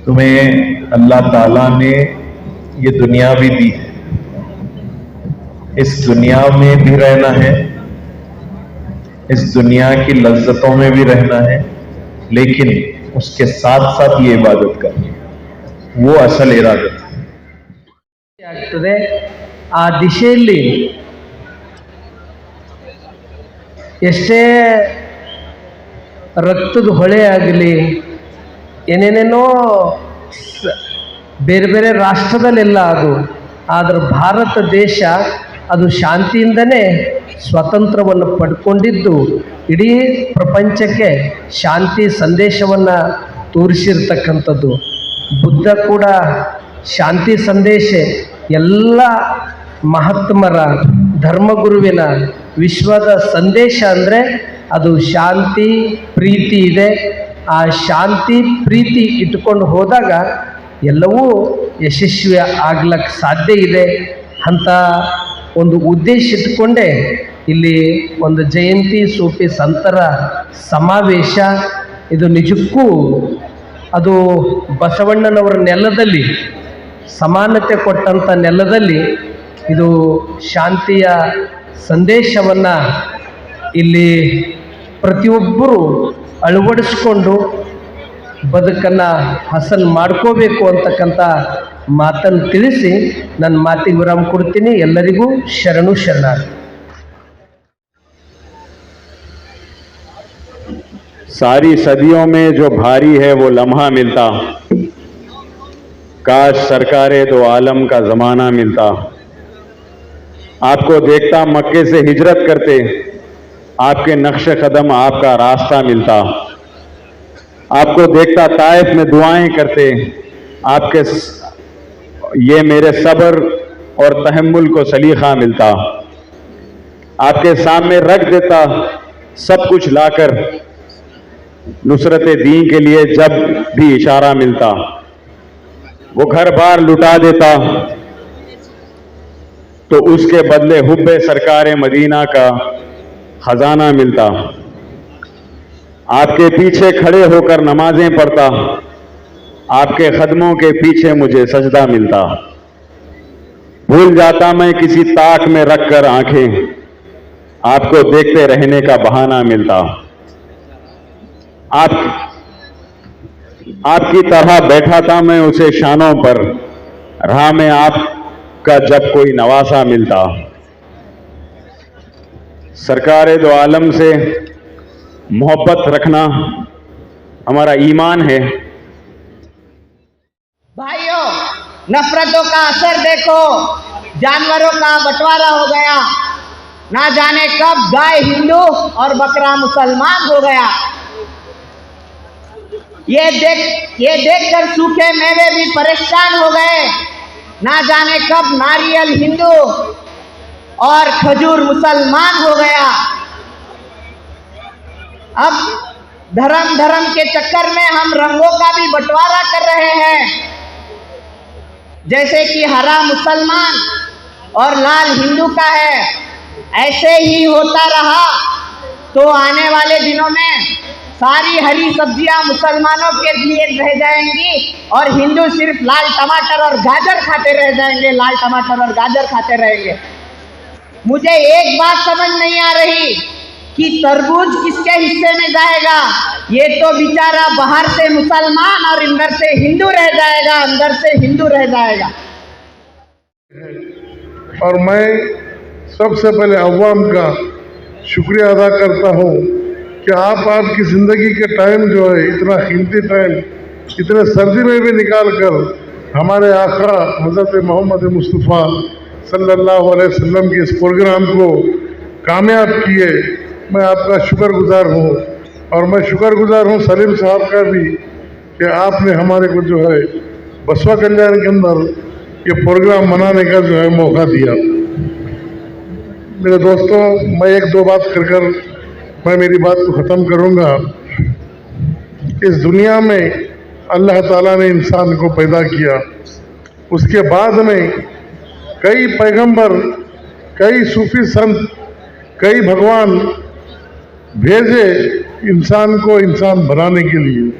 तुम्हें अल्लाह ताला ने ये दुनिया भी दी है, इस दुनिया में भी रहना है, इस दुनिया की लज्जतों में भी रहना है, लेकिन उसके साथ साथ ये इबादत करनी, वो असल इरादत ಆಗ್ತದೆ। ಆ ದಿಶೆಯಲ್ಲಿ ಎಷ್ಟೇ ರಕ್ತದ ಹೊಳೆ ಆಗಲಿ, ಏನೇನೇನೋ ಬೇರೆ ಬೇರೆ ರಾಷ್ಟ್ರದಲ್ಲೆಲ್ಲ ಅದು, ಆದರೆ ಭಾರತ ದೇಶ ಅದು ಶಾಂತಿಯಿಂದನೇ ಸ್ವಾತಂತ್ರ್ಯವನ್ನು ಪಡ್ಕೊಂಡಿದ್ದು ಇಡೀ ಪ್ರಪಂಚಕ್ಕೆ ಶಾಂತಿ ಸಂದೇಶವನ್ನು ತೋರಿಸಿರ್ತಕ್ಕಂಥದ್ದು. ಬುದ್ಧ ಕೂಡ ಶಾಂತಿ ಸಂದೇಶ ಎಲ್ಲ ಮಹಾತ್ಮರ ಧರ್ಮಗುರುವಿನ ವಿಶ್ವದ ಸಂದೇಶ ಅಂದರೆ ಅದು ಶಾಂತಿ ಪ್ರೀತಿ ಇದೆ. ಆ ಶಾಂತಿ ಪ್ರೀತಿ ಇಟ್ಕೊಂಡು ಹೋದಾಗ ಎಲ್ಲವೂ ಯಶಸ್ವಿ ಆಗ್ಲಿಕ್ಕೆ ಸಾಧ್ಯ ಇದೆ ಅಂತ ಒಂದು ಉದ್ದೇಶ ಇಟ್ಕೊಂಡೇ ಇಲ್ಲಿ ಒಂದು ಜಯಂತಿ ಸೂಫಿ ಸಂತರ ಸಮಾವೇಶ. ಇದು ನಿಜಕ್ಕೂ ಅದು ಬಸವಣ್ಣನವರ ನೆಲದಲ್ಲಿ, ಸಮಾನತೆ ಕೊಟ್ಟಂಥ ನೆಲದಲ್ಲಿ ಇದು ಶಾಂತಿಯ ಸಂದೇಶವನ್ನು ಇಲ್ಲಿ ಪ್ರತಿಯೊಬ್ಬರು ಅಳವಡಿಸ್ಕೊಂಡು ಬದುಕನ್ನು ಹಸನ್ ಮಾಡ್ಕೋಬೇಕು ಅಂತಕ್ಕಂಥ ಮಾತನ್ನು ತಿಳಿಸಿ ನನ್ನ ಮಾತಿಗೆ ವಿರಾಮ ಕೊಡ್ತೀನಿ. ಎಲ್ಲರಿಗೂ ಶರಣು ಶರಣಾರ್ಥಿ. सारी सदियों में जो भारी है वो लम्हा मिलता, काश सरकारे दो आलम का जमाना मिलता। आपको देखता मक्के से हिजरत करते, आपके नक्शे कदम आपका रास्ता मिलता। आपको देखता ताइफ में दुआएं करते, आपके ये मेरे सब्र और तहम्मुल को सलीखा मिलता। आपके सामने रख देता सब कुछ लाकर, नुसरत दीन के लिए जब भी इशारा मिलता। वो घर बार लुटा देता, तो उसके बदले हुब्बे सरकार मदीना का खजाना मिलता। आपके पीछे खड़े होकर नमाजें पढ़ता, आपके कदमों के पीछे मुझे सजदा मिलता। भूल जाता मैं किसी ताक में रखकर आंखें, आपको देखते रहने का बहाना मिलता। आपकी तरह बैठा था मैं उसे शानों पर, राह में आपका जब कोई नवासा मिलता। सरकार दो आलम से मोहब्बत रखना हमारा ईमान है। भाइयों, नफरतों का असर देखो, जानवरों का बंटवारा हो गया। ना जाने कब गाय हिंदू और बकरा मुसलमान हो गया। ये देखकर सूखे मेवे भी परेशान हो गए। ना जाने कब नारियल हिंदू और खजूर मुसलमान हो गया। अब धर्म के चक्कर में हम रंगों का भी बंटवारा कर रहे हैं। जैसे कि हरा मुसलमान और लाल हिंदू का है, ऐसे ही होता रहा तो आने वाले दिनों में सारी हरी सब्जियां मुसलमानों के लिए रह जाएंगी और हिंदू सिर्फ लाल टमाटर और गाजर खाते रह जाएंगे, लाल टमाटर और गाजर खाते रहेंगे। मुझे एक बात समझ नहीं आ रही कि तरबूज किसके हिस्से में जाएगा। ये तो बेचारा बाहर से मुसलमान और अंदर से हिंदू रह जाएगा, अंदर से हिंदू रह जाएगा। और मैं सबसे पहले अवाम का शुक्रिया अदा करता हूँ कि आपकी ज़िंदगी के टाइम जो है, इतना कीमती टाइम, इतने सर्दी में भी निकाल कर हमारे आका हज़रत मोहम्मद मुस्तफ़ा सल्लल्लाहु अलैहि वसल्लम के इस प्रोग्राम को कामयाब किए। मैं आपका शुक्रगुजार हूँ। और मैं शुक्रगुजार हूँ सलीम साहब का भी कि आपने हमारे को जो है बसवा कल्याण के अंदर ये प्रोग्राम मनाने का जो है मौका दिया। मेरे दोस्तों, मैं एक दो बात कर मैं मेरी बात को ख़त्म करूँगा। इस दुनिया में अल्लाह ताला ने इंसान को पैदा किया, उसके बाद में कई पैगंबर, कई सूफी संत, कई भगवान भेजे इंसान को इंसान बनाने के लिए।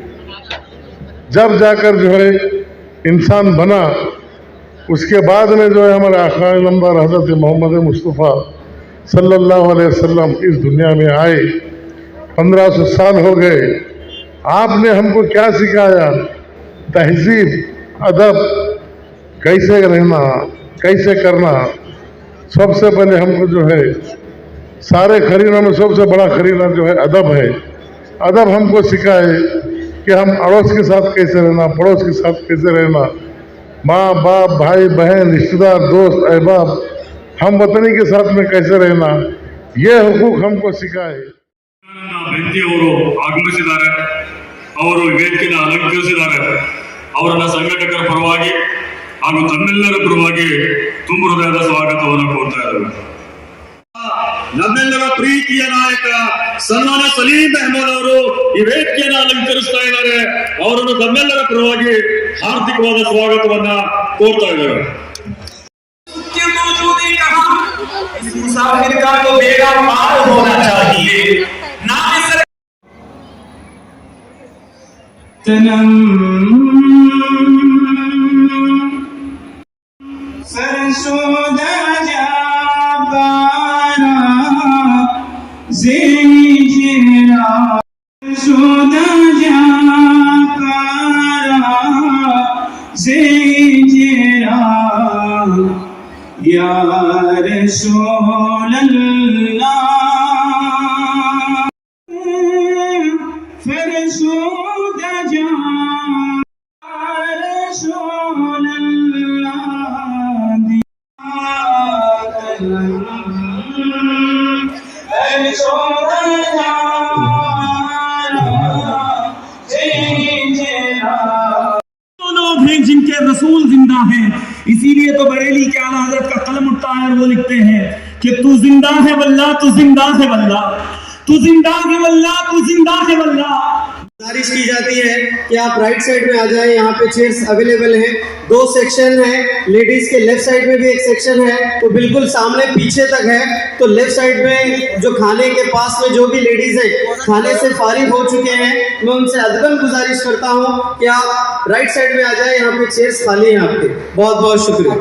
जब जाकर जो है इंसान बना, उसके बाद में जो है हमारे आका नंबर हज़रत मोहम्मद मुस्तफ़ा सल्लल्लाहु अलैहि वसल्लम इस दुनिया में आए। 1500 साल हो गए। आपने हमको क्या सिखाया? तहजीब, अदब, कैसे रहना, कैसे करना। सबसे पहले हमको जो है सारे खरीदों में सबसे बड़ा खरीदा जो है अदब है। अदब हमको सिखाए कि हम अड़ोस के साथ कैसे रहना, पड़ोस के साथ कैसे रहना, माँ बाप, भाई बहन, रिश्तेदार, दोस्त, अहबाब, हम वतनी के साथ में कैसे रहना, ये हुकूक हमको सिखाए। ಬೆಂಕಿ ಅವರು ಆಗಮಿಸಿದ್ದಾರೆ, ಅವರು ವೇದಿಕೆಯನ್ನು ಅಲಂಕರಿಸಿದ್ದಾರೆ. ಅವರನ್ನ ಸಂಘಟಕರ ಪರವಾಗಿ ಹಾಗೂ ತಮ್ಮೆಲ್ಲರ ಪರವಾಗಿ ತುಂಬ ಹೃದಯದ ಸ್ವಾಗತವನ್ನು ಕೋರ್ತಾ ಇದ್ದಾರೆ. ನಮ್ಮೆಲ್ಲರ ಪ್ರೀತಿಯ ನಾಯಕ ಸನ್ಮಾನ್ಯ ಸಲೀಂ ಅಹಮದ್ ಅವರು ಈ ವೇದಿಕೆಯನ್ನು ಅಲಂಕರಿಸ್ತಾ ಇದ್ದಾರೆ. ಅವರನ್ನು ತಮ್ಮೆಲ್ಲರ ಪರವಾಗಿ ಹಾರ್ದಿಕವಾದ ಸ್ವಾಗತವನ್ನ ಕೋರ್ತಾ ಇದ್ದಾರೆ. इस मुसाफिर का तो बेड़ा पार होना चाहिए ना। तनम सरसोदा जाबारा ज़ेरा सरसोदा जाबारा ज़ेरा या रसूल अल्लाह फरसोदा जा रसूल अल्लाह फरसोदा जा लोग हैं जिनके रसूल जिंदा हैं। इसीलिए तो बरेली के आला हज़रत का कलम उठता है और वो लिखते हैं कि तू जिंदा है वल्लाह, तू जिंदा है वल्लाह, तू जिंदा है वल्लाह, तू जिंदा है वल्लाह। गुजारिश की जाती है कि आप राइट साइड में आ जाएं। यहाँ पे चेयर्स अवेलेबल हैं, 2 सेक्शन है, लेडीज के लेफ्ट साइड में भी एक सेक्शन है, वो बिल्कुल सामने पीछे तक है। तो लेफ्ट साइड में जो खाने के पास में जो भी लेडीज है खाने से फारिग हो चुके हैं, मैं उनसे अदबन गुजारिश करता हूँ कि आप राइट साइड में आ जाए, यहाँ पे चेयर्स खाली हैं आपके। बहुत बहुत शुक्रिया।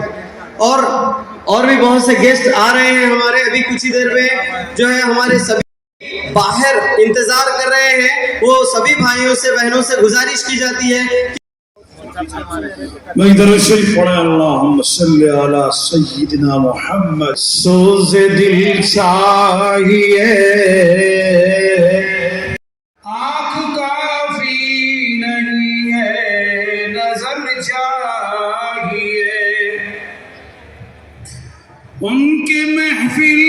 और भी बहुत से गेस्ट आ रहे हैं हमारे, अभी कुछ ही देर में जो है हमारे सभी बाहर इंतजार कर रहे हैं। वो सभी भाइयों से बहनों से गुजारिश की जाती है मैं दरूद शरीफ पढ़े अल्लाहुम्मा सल्ली अला सय्यिदिना मुहम्मद। सोज़े दिल चाहिए, आँख काफी नहीं है, नजर चाहिए। उनके महफिल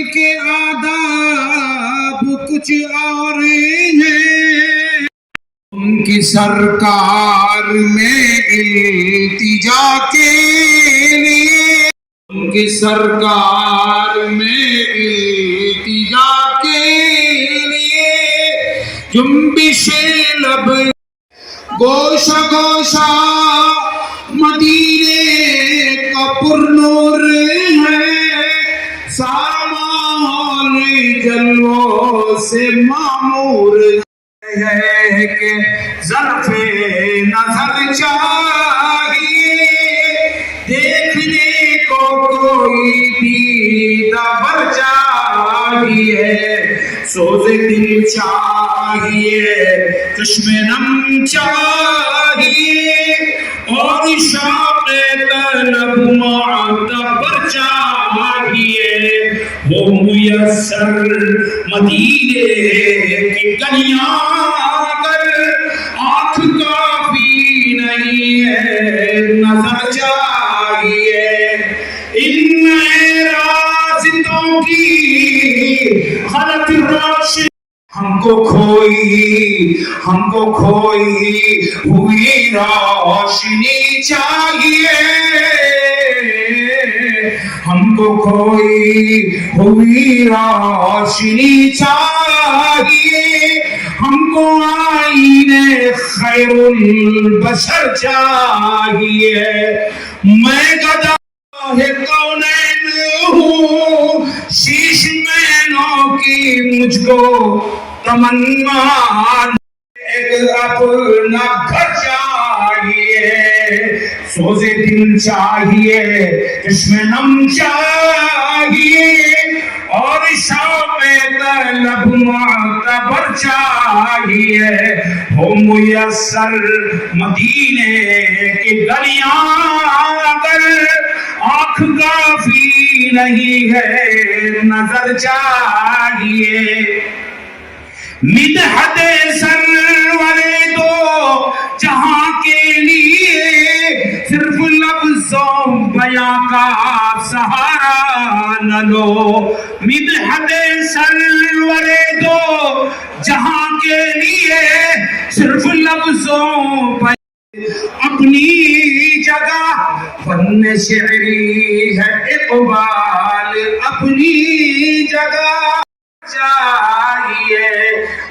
के आदाब कुछ और हैं, उनकी सरकार में इल्तिजा के लिए, उनकी सरकार में इल्तिजा के लिए जुम्बिशे लब गोशा गोशा मदीने का पुरनूर है। सारा माहौल जलवों से मामूर है कि ज़र्फ़े नज़र चाहिए, देखने को कोई दीदार चाहिए। सोज़े दिल चाहिए, चश्मे नम चाहिए, और शामे तलब मुअत्तर चाहिए। वो मुयस्सर मदीने की गलियां अगर आँख काफी नहीं है, नजर चाहिए। इन राज़ितों की गलत रोशनी हमको खोई हुई रोशनी चाहिए, हमको खोई हुई रोशनी चाहिए। हमको आईने खैरुल बशर चाहिए। मैं गदा है कौनैन हूँ, शीश मैनों की मुझको तमन्ना, एक अपना घर चाहिए। सोज़े दिल चाहिए, जिसमें नम चाहिए, और शामे तलब मुअत्तर चाहिए। हो मुयस्सर मदीने की गलियां अगर आँख काफी नहीं है, नजर चाहिए। मिदहते सरवरे दो जहां के लिए, सिर्फ लफ्ज़ों बयां का सहारा न लो। मिदहते सरवरे दो जहां के लिए, सिर्फ लफ्ज़ों अपनी जगह फन शेरी है इक़बाल, अपनी जगह चाहिए।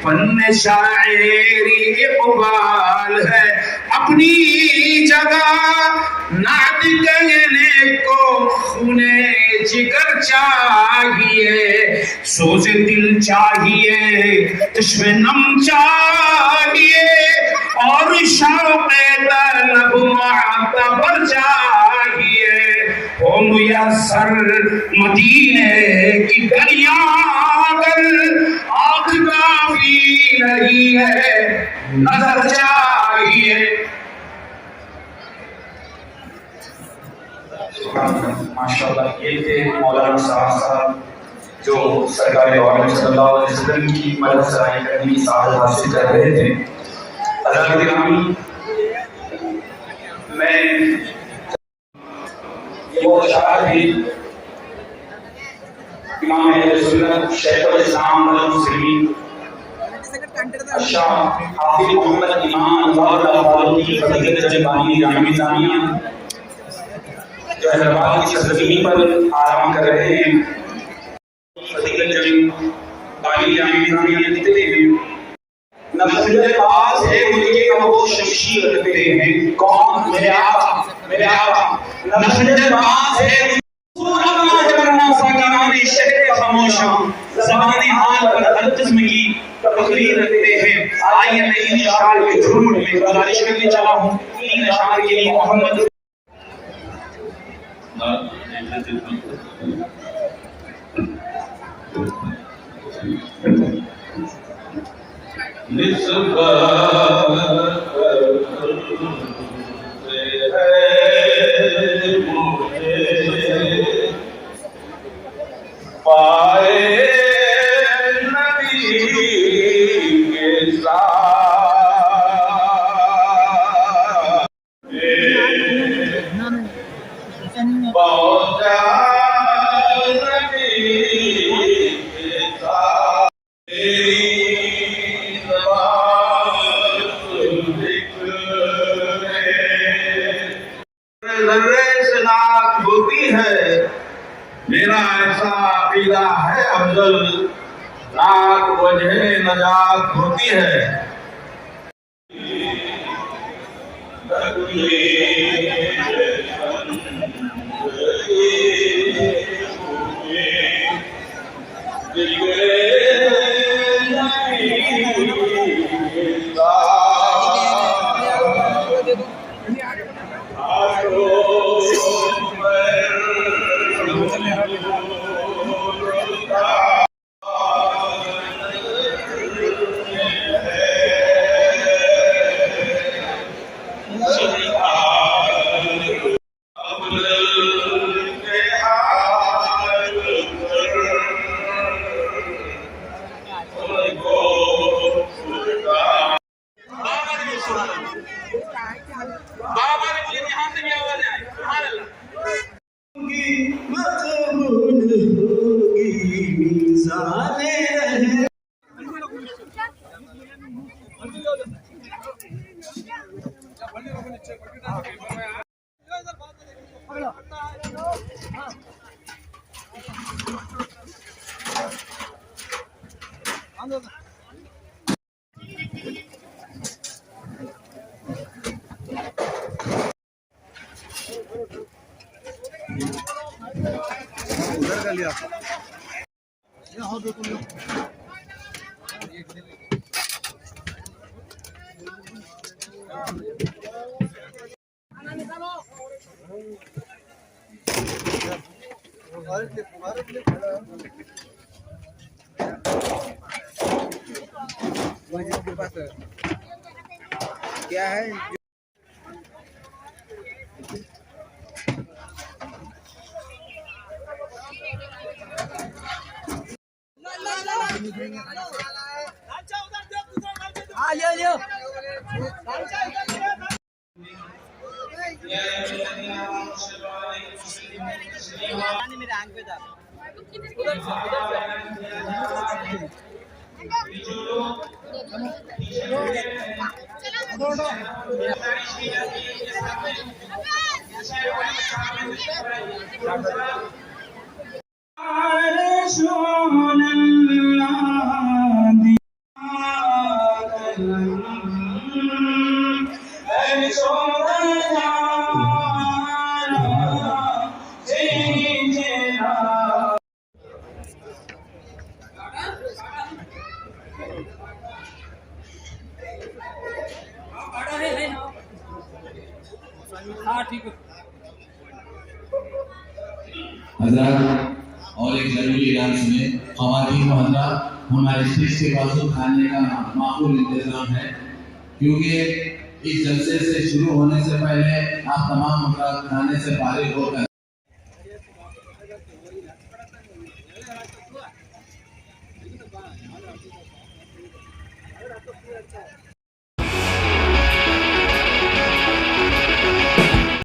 फन शायरी इक़बाल है अपनी जगह। नात कहने को खूने जिगर चाहिए। सोज़े दिल चाहिए, चश्मे नम चाहिए, और शौक़े तलब मुअत्तर चाहिए। ओ मुयस्सर मदीने की गलियां अगर आँख काफी नहीं है, नजर चाहिए। माशाअल्लाह, ये थे मौलाना साहब जो सरकार गवर्नमेंट सल्लल्लाहु अलैहि वसल्लम की मदद सराई करने की साहब हासिल कर रहे थे। अज़ान गिरामी, मैं वो शायर भी इमाम अहले सुन्नत शेखुल इस्लाम वल मुस्लिमीन शाह हाफिज मोहम्मद इमाम अनवर फारूकी की फजीलत जमानी जामी जामिया जो हैदराबाद की सरजमीन पर आराम कर रहे हैं। फजीलत जमानी जामी जामिया लिखते हैं नफसियत पास है उनके का वो शमशीर रखते हैं। कौन? मेरे आका, मेरे आका। नफसियत पास है ज़बानी हाल पर हर किस्म की तकरीर रखते हैं। आइए मैं इन अशार के झूठ में गुजारिश करने चला हूँ। इन अशार के लिए मोहम्मद होती है। मेरा ऐसा अकीदा है अफजल, नाक वजह नजात होती है। क्या है? हजरात और एक जरूरी ऐलान सुने। ख़वातीन व हज़रात, हमारे स्टेज के बाजू खाने का माकूल इंतजाम है, क्योंकि इस जलसे से शुरू होने से पहले आप तमाम अफराद खाने से फारिग होकर